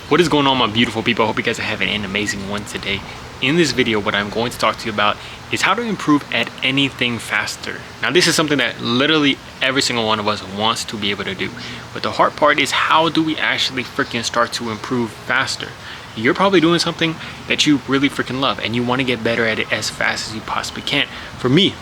What is going on, my beautiful people? I hope you guys are having an amazing one today. In this video, what I'm going to talk to you about is how to improve at anything faster. Now, this is something that literally every single one of us wants to be able to do. But the hard part is, how do we actually freaking start to improve faster? You're probably doing something that you really freaking love and you want to get better at it as fast as you possibly can. For me,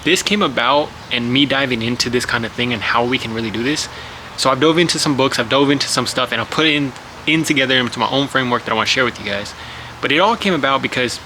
this came about and me diving into this kind of thing and how we can really do this. So I've dove into some books, I've dove into some stuff, and I've put it in together into my own framework that I want to share with you guys. But it all came about because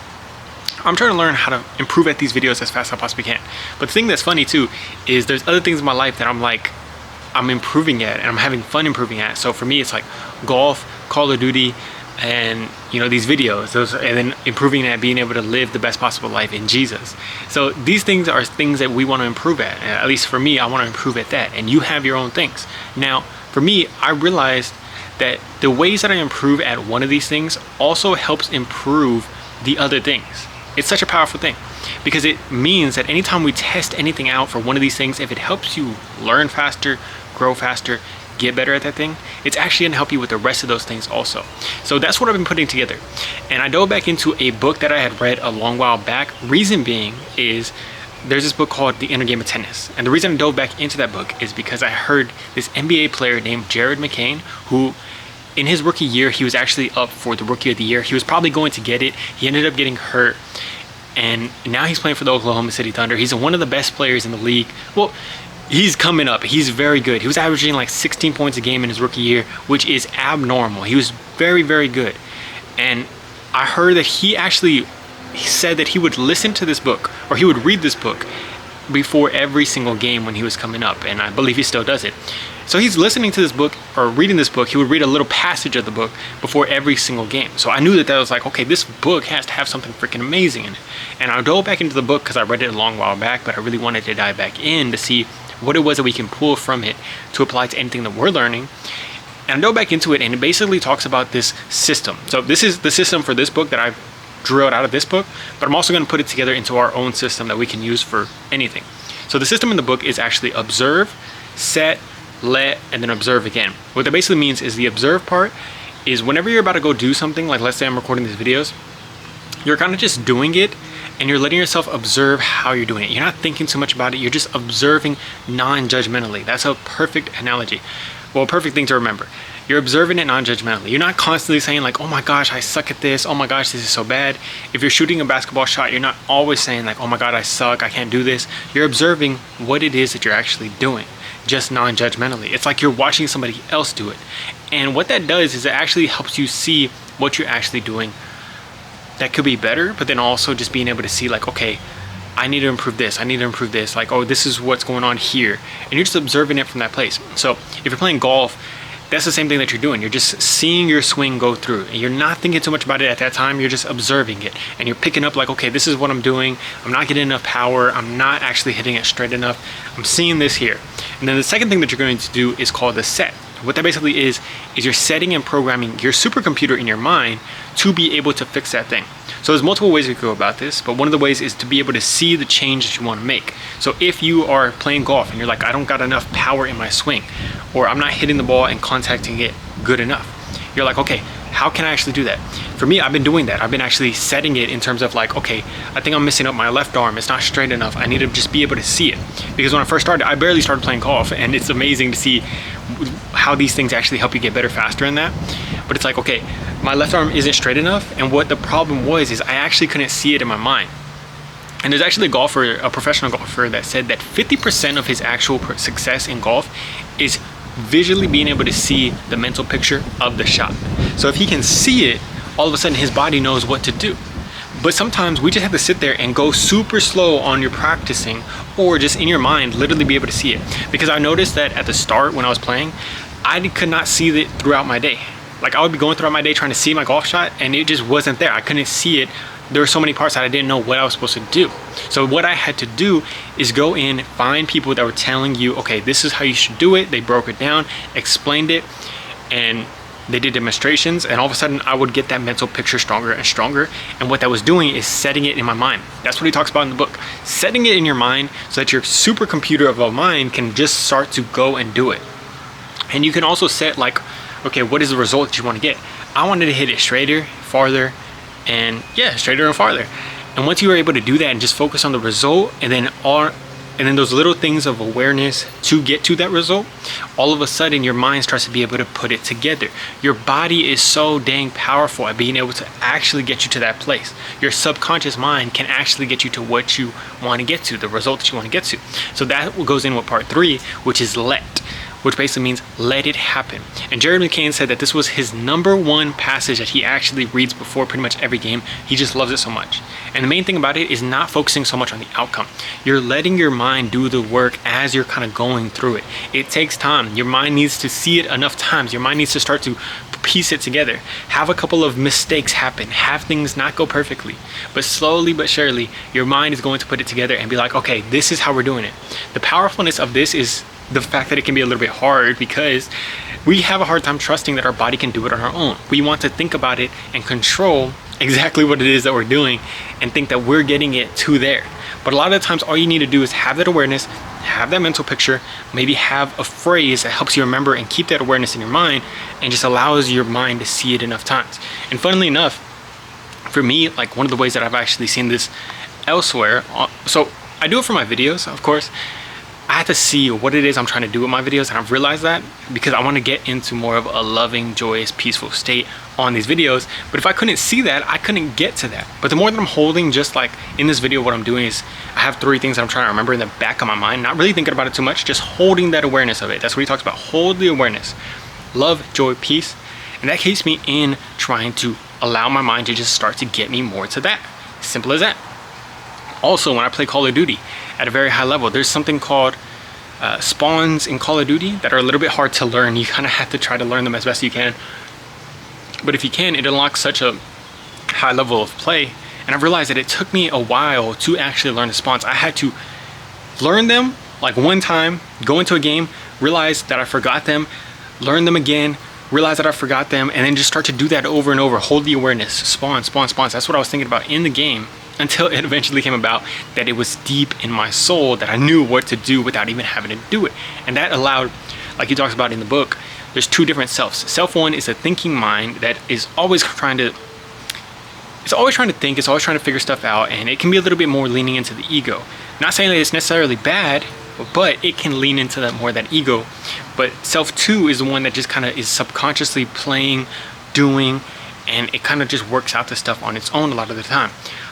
I'm trying to learn how to improve at these videos as fast as I possibly can. But the thing that's funny too is there's other things in my life that I'm improving at and I'm having fun improving at. So for me, it's like golf, Call of Duty, and these videos, and then improving at being able to live the best possible life in Jesus. So these things are things that we want to improve at least for me. I want to improve at that, and you have your own things. Now for me, I realized that the ways that I improve at one of these things also helps improve the other things. It's such a powerful thing because it means that anytime we test anything out for one of these things, if it helps you learn faster, grow faster, get better at that thing, it's actually gonna help you with the rest of those things also. So that's what I've been putting together. And I dove back into a book that I had read a long while back. Reason being is there's this book called The Inner Game of Tennis. And the reason I dove back into that book is because I heard this NBA player named Jared McCain, who in his rookie year, he was actually up for the Rookie of the Year. He was probably going to get it. He ended up getting hurt. And now he's playing for the Oklahoma City Thunder. He's one of the best players in the league. Well, he's coming up. He's very good. He was averaging like 16 points a game in his rookie year, which is abnormal. He was very, very good. And I heard that he said that he would listen to this book, or he would read this book before every single game when he was coming up. And I believe he still does it. So he's listening to this book or reading this book. He would read a little passage of the book before every single game. So I knew that was like, okay, this book has to have something freaking amazing in it. And I dove back into the book because I read it a long while back, but I really wanted to dive back in to see what it was that we can pull from it to apply to anything that we're learning. And I dove back into it, and it basically talks about this system. So this is the system for this book that I've drilled out of this book, but I'm also going to put it together into our own system that we can use for anything. So the system in the book is actually observe, set, let, and then observe again. What that basically means is the observe part is whenever you're about to go do something, like let's say I'm recording these videos, you're kind of just doing it and you're letting yourself observe how you're doing it. You're not thinking too much about it. You're just observing non-judgmentally. That's a perfect analogy. Well, a perfect thing to remember. You're observing it non-judgmentally. You're not constantly saying like, oh my gosh, I suck at this. Oh my gosh, this is so bad. If you're shooting a basketball shot, you're not always saying like, oh my God, I suck, I can't do this. You're observing what it is that you're actually doing, just non-judgmentally. It's like you're watching somebody else do it. And what that does is it actually helps you see what you're actually doing that could be better, but then also just being able to see like, okay, I need to improve this, I need to improve this, like, oh, this is what's going on here. And you're just observing it from that place. So if you're playing golf, that's the same thing that you're doing. You're just seeing your swing go through, and you're not thinking too much about it at that time. You're just observing it, and you're picking up like, okay, this is what I'm doing. I'm not getting enough power. I'm not actually hitting it straight enough. I'm seeing this here. And then the second thing that you're going to do is called the set. What that basically is you're setting and programming your supercomputer in your mind to be able to fix that thing. So there's multiple ways we could go about this, but one of the ways is to be able to see the change that you want to make. So if you are playing golf and you're like, I don't got enough power in my swing, or I'm not hitting the ball and contacting it good enough, you're like, okay, how can I actually do that? For me, I've been doing that. I've been actually setting it in terms of like, okay, I think I'm messing up my left arm. It's not straight enough. I need to just be able to see it. Because when I first started, I barely started playing golf, and it's amazing to see how these things actually help you get better faster in that. But it's like, okay, my left arm isn't straight enough, and what the problem was is I actually couldn't see it in my mind. And there's actually a professional golfer that said that 50% of his actual success in golf is visually being able to see the mental picture of the shot. So if he can see it, all of a sudden his body knows what to do. But sometimes we just have to sit there and go super slow on your practicing, or just in your mind literally be able to see it. Because I noticed that at the start when I was playing, I could not see it throughout my day. Like I would be going throughout my day trying to see my golf shot, and it just wasn't there. I couldn't see it. There were so many parts that I didn't know what I was supposed to do. So what I had to do is go in, find people that were telling you, okay, this is how you should do it. They broke it down, explained it, and they did demonstrations, and all of a sudden I would get that mental picture stronger and stronger. And what that was doing is setting it in my mind. That's what he talks about in the book. Setting it in your mind so that your supercomputer of a mind can just start to go and do it. And you can also set like, okay, what is the result that you want to get? I wanted to hit it straighter, farther, and yeah, straighter and farther. And once you were able to do that and just focus on the result, and then those little things of awareness to get to that result, all of a sudden your mind starts to be able to put it together. Your body is so dang powerful at being able to actually get you to that place. Your subconscious mind can actually get you to what you want to get to, the result that you want to get to. So that goes in with part 3, which is let, which basically means let it happen. And Jared McCain said that this was his #1 passage that he actually reads before pretty much every game. He just loves it so much. And the main thing about it is not focusing so much on the outcome. You're letting your mind do the work as you're kind of going through it. It takes time. Your mind needs to see it enough times. Your mind needs to start to piece it together. Have a couple of mistakes happen. Have things not go perfectly. But slowly but surely, your mind is going to put it together and be like, okay, this is how we're doing it. The powerfulness of this is the fact that it can be a little bit hard because we have a hard time trusting that our body can do it on our own. We want to think about it and control exactly what it is that we're doing and think that we're getting it to there. But a lot of the times all you need to do is have that awareness, have that mental picture, maybe have a phrase that helps you remember and keep that awareness in your mind and just allows your mind to see it enough times. And funnily enough, for me, like one of the ways that I've actually seen this elsewhere, so I do it for my videos, of course. I have to see what it is I'm trying to do with my videos, and I've realized that because I want to get into more of a loving, joyous, peaceful state on these videos. But if I couldn't see that, I couldn't get to that. But the more that I'm holding, just like in this video, what I'm doing is I have 3 things I'm trying to remember in the back of my mind, not really thinking about it too much, just holding that awareness of it. That's what he talks about. Hold the awareness. Love, joy, peace. And that keeps me in trying to allow my mind to just start to get me more to that. Simple as that. Also, when I play Call of Duty at a very high level, there's something called spawns in Call of Duty that are a little bit hard to learn. You kind of have to try to learn them as best you can. But if you can, it unlocks such a high level of play. And I've realized that it took me a while to actually learn the spawns. I had to learn them like one time, go into a game, realize that I forgot them, learn them again, realize that I forgot them, and then just start to do that over and over. Hold the awareness, spawns. That's what I was thinking about in the game, until it eventually came about that it was deep in my soul that I knew what to do without even having to do it. And that allowed, like he talks about in the book, there's 2 different selves. Self 1 is a thinking mind that is always trying to think, it's always trying to figure stuff out, and it can be a little bit more leaning into the ego. Not saying that it's necessarily bad, but it can lean into that ego. But self 2 is the one that just kind of is subconsciously playing, doing, and it kind of just works out the stuff on its own a lot of the time.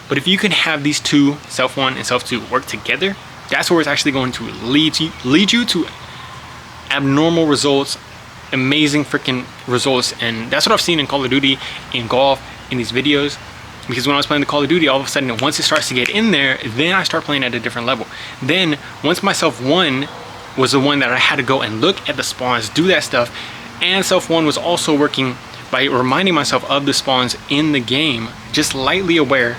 But if you can have these 2, self 1 and self 2, work together, that's where it's actually going to lead you to abnormal results, amazing freaking results. And that's what I've seen in Call of Duty, in golf, in these videos. Because when I was playing the Call of Duty, all of a sudden, once it starts to get in there, then I start playing at a different level. Then, once my self 1 was the one that I had to go and look at the spawns, do that stuff, and self 1 was also working by reminding myself of the spawns in the game, just lightly aware,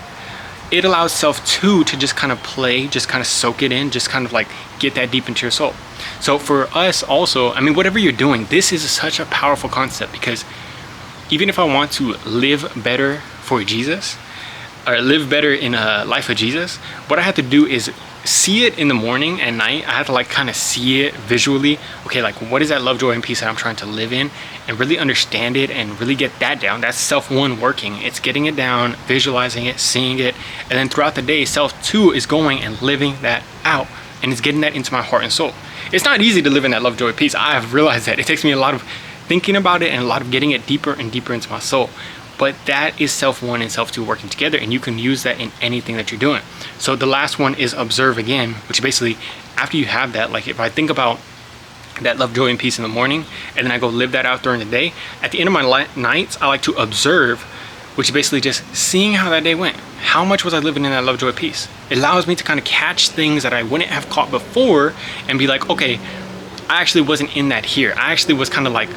it allows self 2 to just kind of play, just kind of soak it in, just kind of like get that deep into your soul. So for us also, I mean, whatever you're doing, this is such a powerful concept, because even if I want to live better for Jesus, or live better in a life of Jesus, what I have to do is see it in the morning and night. I have to like kind of see it visually. Okay, like what is that love, joy, and peace that I'm trying to live in, and really understand it and really get that down. That's self 1 working. It's getting it down, visualizing it, seeing it, and then throughout the day, self 2 is going and living that out, and it's getting that into my heart and soul. It's not easy to live in that love, joy, peace. I have realized that. It takes me a lot of thinking about it and a lot of getting it deeper and deeper into my soul. But that is self 1 and self 2 working together, and you can use that in anything that you're doing. So the last one is observe again, which basically, after you have that, like if I think about that love, joy, and peace in the morning, and then I go live that out during the day, at the end of my nights, I like to observe, which is basically just seeing how that day went. How much was I living in that love, joy, peace? It allows me to kind of catch things that I wouldn't have caught before and be like, okay, I actually wasn't in that here. I actually was kind of like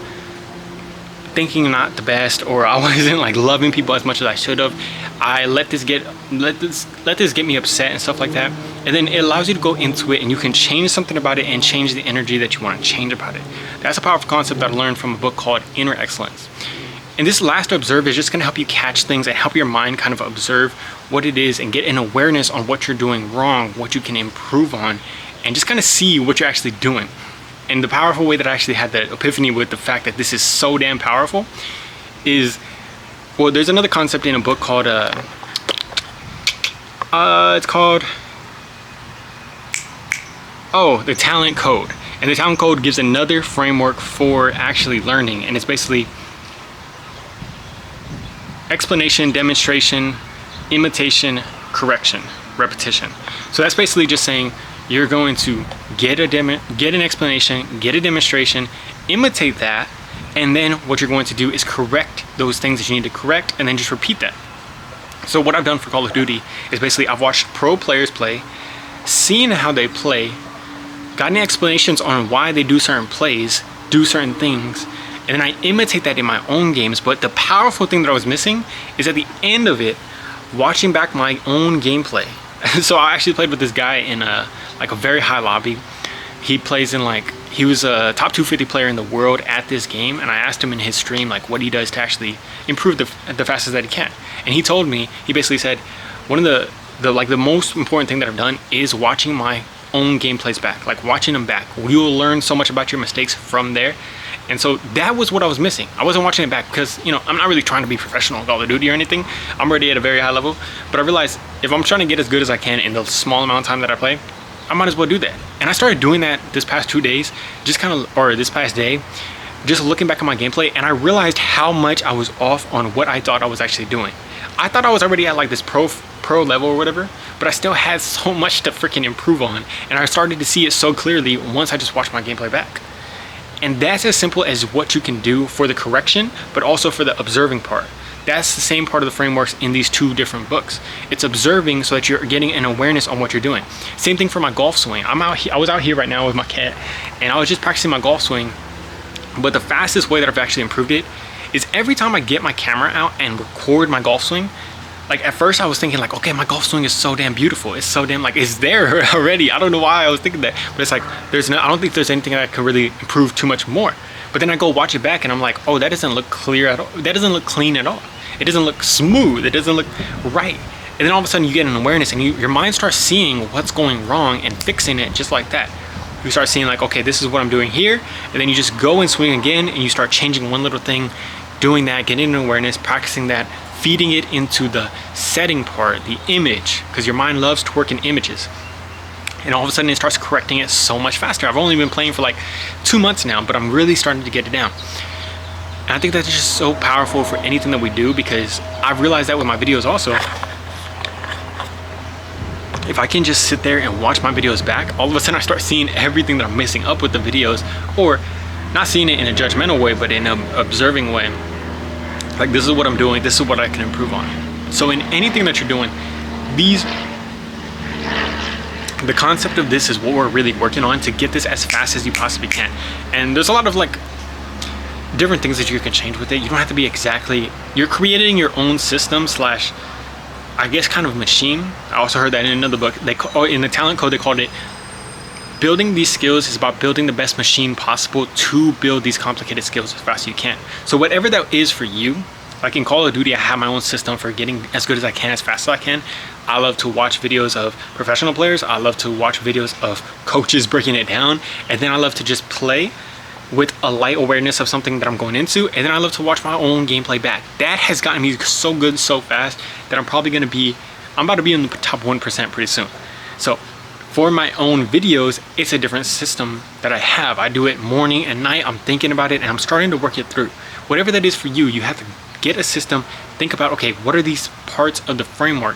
thinking not the best, or I wasn't like loving people as much as I should have. I let this get me upset and stuff like that. And then it allows you to go into it, and you can change something about it and change the energy that you want to change about it. That's a powerful concept that I learned from a book called Inner Excellence. And this last observe is just going to help you catch things and help your mind kind of observe what it is and get an awareness on what you're doing wrong, what you can improve on, and just kind of see what you're actually doing. And the powerful way that I actually had that epiphany with the fact that this is so damn powerful is well, there's another concept in a book called it's called The Talent Code. And the Talent Code gives another framework for actually learning, and it's basically explanation, demonstration, imitation, correction, repetition. So that's basically just saying you're going to get an explanation, get a demonstration, imitate that, and then what you're going to do is correct those things that you need to correct, and then just repeat that. So what I've done for Call of Duty is basically I've watched pro players play, seen how they play, gotten explanations on why they do certain plays, do certain things, and then I imitate that in my own games. But the powerful thing that I was missing is at the end of it, watching back my own gameplay. So I actually played with this guy in a very high lobby. He plays in he was a top 250 player in the world at this game, and I asked him in his stream what he does to actually improve the fastest that he can. And he told me, he basically said, one of the most important thing that I've done is watching my own gameplays back, watching them back. You will learn so much about your mistakes from there. And so that was what I was missing. I wasn't watching it back because, I'm not really trying to be professional in Call of Duty or anything. I'm already at a very high level, but I realized if I'm trying to get as good as I can in the small amount of time that I play, I might as well do that. And I started doing that this past 2 days, or this past day, just looking back at my gameplay, and I realized how much I was off on what I thought I was actually doing. I thought I was already at this pro level or whatever, but I still had so much to freaking improve on, and I started to see it so clearly once I just watched my gameplay back. And that's as simple as what you can do for the correction, but also for the observing part. That's the same part of the frameworks in these two different books. It's observing so that you're getting an awareness on what you're doing. Same thing for my golf swing. I was out here right now with my cat, and I was just practicing my golf swing. But the fastest way that I've actually improved it is every time I get my camera out and record my golf swing. At first I was thinking okay, my golf swing is so damn beautiful. It's so damn it's there already. I don't know why I was thinking that, but it's I don't think there's anything that I could really improve too much more. But then I go watch it back and I'm oh, that doesn't look clear at all. That doesn't look clean at all. It doesn't look smooth. It doesn't look right. And then all of a sudden you get an awareness, and your mind starts seeing what's going wrong and fixing it just like that. You start seeing okay, this is what I'm doing here, and then you just go and swing again, and you start changing one little thing, doing that, getting an awareness, practicing that, feeding it into the setting part, the image, because your mind loves to work in images. And all of a sudden it starts correcting it so much faster. I've only been playing for 2 months now, but I'm really starting to get it down. And I think that's just so powerful for anything that we do, because I've realized that with my videos also. If I can just sit there and watch my videos back, all of a sudden I start seeing everything that I'm messing up with the videos, or not seeing it in a judgmental way, but in an observing way. This is what I'm doing, this is what I can improve on. So in anything that you're doing, the concept of this is what we're really working on to get this as fast as you possibly can. And there's a lot of different things that you can change with it. You don't have to be exactly, you're creating your own system slash, I guess, kind of machine. I also heard that in another book. In the Talent Code, they called it building these skills is about building the best machine possible to build these complicated skills as fast as you can. So whatever that is for you, in Call of Duty, I have my own system for getting as good as I can, as fast as I can. I love to watch videos of professional players. I love to watch videos of coaches breaking it down. And then I love to just play with a light awareness of something that I'm going into. And then I love to watch my own gameplay back. That has gotten me so good so fast that I'm about to be in the top 1% pretty soon. So for my own videos, it's a different system that I have. I do it morning and night. I'm thinking about it and I'm starting to work it through. Whatever that is for you, you have to get a system, think about, okay, what are these parts of the framework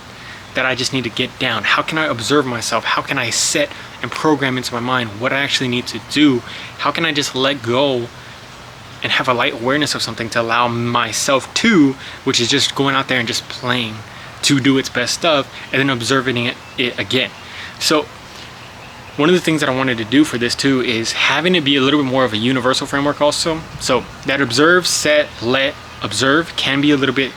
that I just need to get down? How can I observe myself? How can I set and program into my mind what I actually need to do? How can I just let go and have a light awareness of something to allow myself to, which is just going out there and just playing, to do its best stuff and then observing it again. So one of the things that I wanted to do for this too is having it be a little bit more of a universal framework also. So that observe, set, let, observe can be a little bit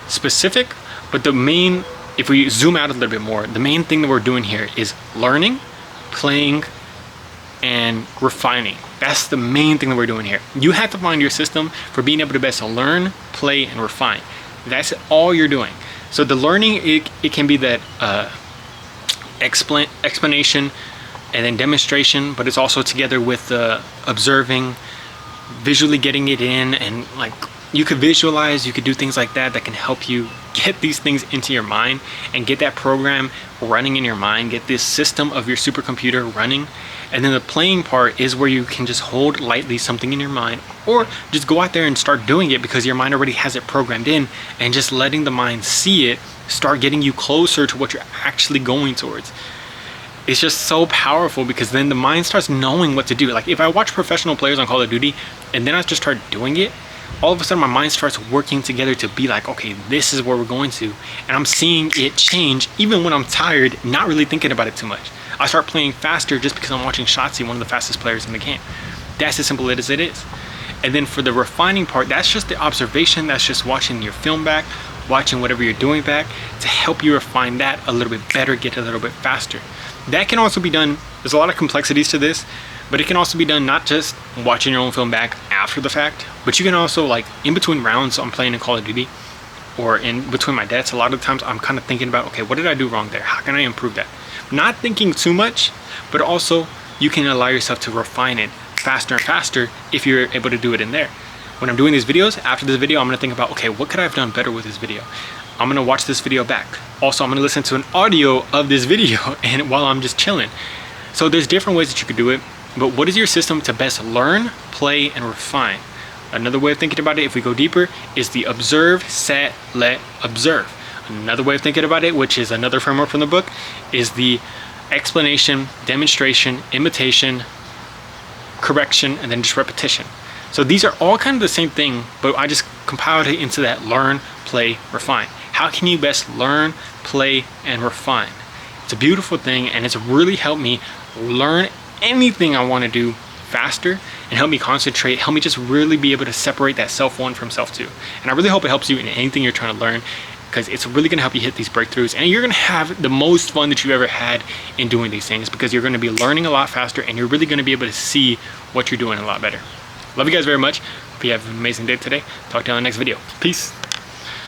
specific, but the main, if we zoom out a little bit more, the main thing that we're doing here is learning, playing, and refining. That's the main thing that we're doing here. You have to find your system for being able to best learn, play, and refine. That's all you're doing. So the learning, it can be that explanation and then demonstration, but it's also together with observing, visually getting it in, and you could visualize, you could do things like that that can help you get these things into your mind and get that program running in your mind, get this system of your supercomputer running. And then the playing part is where you can just hold lightly something in your mind, or just go out there and start doing it because your mind already has it programmed in, and just letting the mind see it start getting you closer to what you're actually going towards. It's just so powerful because then the mind starts knowing what to do. Like if I watch professional players on Call of Duty and then I just start doing it, all of a sudden my mind starts working together to be like, okay, this is where we're going to. And I'm seeing it change even when I'm tired, not really thinking about it too much. I start playing faster just because I'm watching Shotzzy, one of the fastest players in the game. That's as simple as it is. And then for the refining part, that's just the observation. That's just watching your film back, watching whatever you're doing back to help you refine that a little bit better, get a little bit faster. That can also be done, there's a lot of complexities to this, but it can also be done not just watching your own film back after the fact, but you can also, like in between rounds I'm playing in Call of Duty, or in between my deaths, a lot of the times I'm kind of thinking about, okay, what did I do wrong there? How can I improve that? Not thinking too much, but also you can allow yourself to refine it faster and faster if you're able to do it in there. When I'm doing these videos, after this video, I'm gonna think about, okay, what could I have done better with this video? I'm gonna watch this video back. Also, I'm gonna listen to an audio of this video and while I'm just chilling. So there's different ways that you could do it, but what is your system to best learn, play, and refine? Another way of thinking about it, if we go deeper, is the observe, set, let, observe. Another way of thinking about it, which is another framework from the book, is the explanation, demonstration, imitation, correction, and then just repetition. So these are all kind of the same thing, but I just compiled it into that learn, play, refine. How can you best learn, play, and refine? It's a beautiful thing, and it's really helped me learn anything I want to do faster and help me concentrate, help me just really be able to separate that self one from self two. And I really hope it helps you in anything you're trying to learn, because it's really going to help you hit these breakthroughs, and you're going to have the most fun that you've ever had in doing these things, because you're going to be learning a lot faster and you're really going to be able to see what you're doing a lot better. Love you guys very much. Hope you have an amazing day today. Talk to you on the next video. Peace.